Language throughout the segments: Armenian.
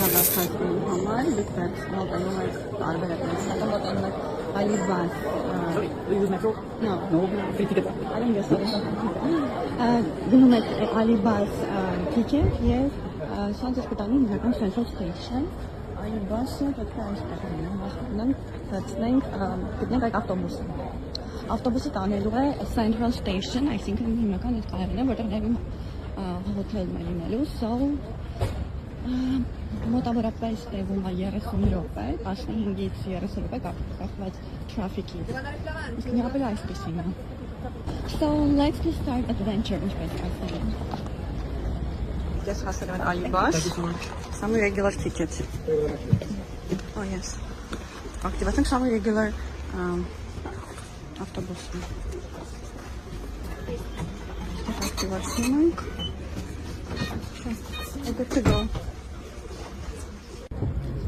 Մադաղասկարի համար դուք մոտենում եք տարբերակներ, հետո մոտենում եք Alibaba. Sorry, do you use metro? No. No, free ticket. I don't guess that. Գնում եք Alibaba ticket եւ սանց կտանի հիմնական Central Station. Alibaba-ը պետք է այստեղ լինի, մասնանք, գտնենք այդ ավտոբուսը։ Ավտոբուսը տանելու է Central Station, այսինքն հիմնական այդ կայարանը, որտեղ ներում հոթելն է լինելու, so մոտավորապես տևում է 30 րոպե, 15-ից 30 րոպե կախված traffic-ից։ Իսկ միապել այսպեսին է։ So let's just start adventure, ինչպես ասեմ։ Ես հասել եմ Alibaba, самый regular ticket. Oh yes. Activating самый regular автобус. Activating. Good to go.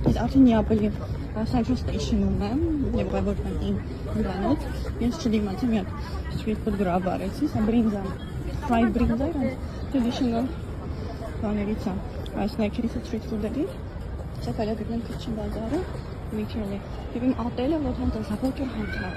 Is արդեն Նեապոլի Central Station-ում եմ, եւ ուղղակի իմ հյուրանոց։ Ես չդիմացի մի հատ street food grab արեցի, սա բրինձա, fried բրինձա, traditional բաներից է, այս ներքերից street food-երից, սա կարելի է գտնել Քիչին բազարը, literally, եւ իմ ատելը, որ հենց է, փոքր հանթա,